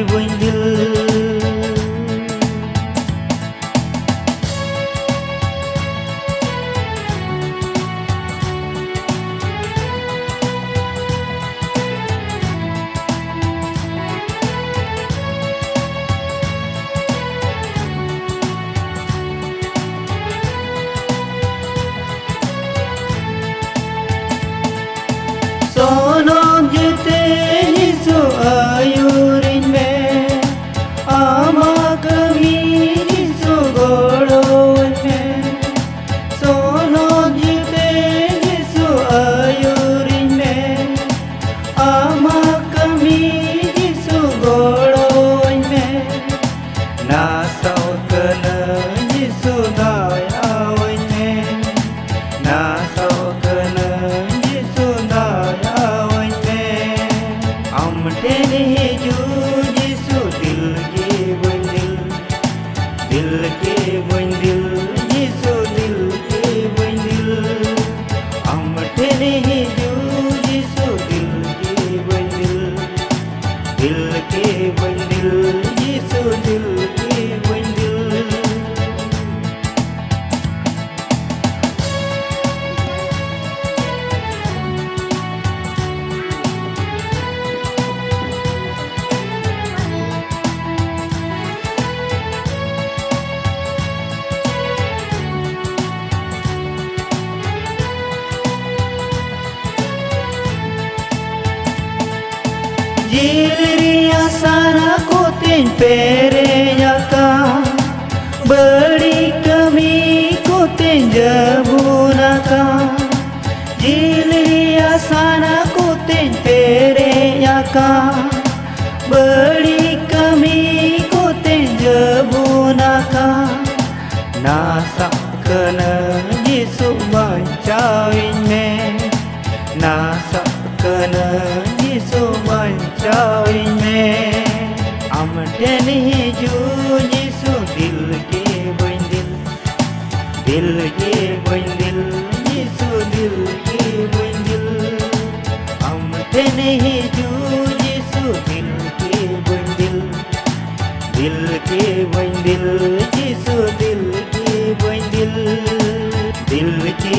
buen dil. Sono jete Yesu ayurin me, ama kami Yesu gorowan me. Sono jete Yesu ayurin me, ama kami Yesu gorowan me. Nasau kena Yesu dayawan me, nasau kena Yesu dayawan me. Amte नहीं जो Yesu दिल के बंदिल, दिल के बंदिल, Yesu दिल के बंदिल. amte नहीं जो Yesu दिल के बंदिल, दिल के बंदिल, Yesu दिल के बंदिल. Jilria sana kotin pereyaka, beri kami kotin jabunaka. Jilria sana kotin pereyaka, beri kami kotin jabunaka. Nasa kena Yesu bancawin me, nasa kena Yesu bancawin me. amte नहीं जो Yesu दिल के बंदिल, दिल के बंदिल, Yesu दिल के बंदिल. amte नहीं जो Yesu दिल के बंदिल, दिल के बंदिल, Yesu दिल के बंदिल, दिल के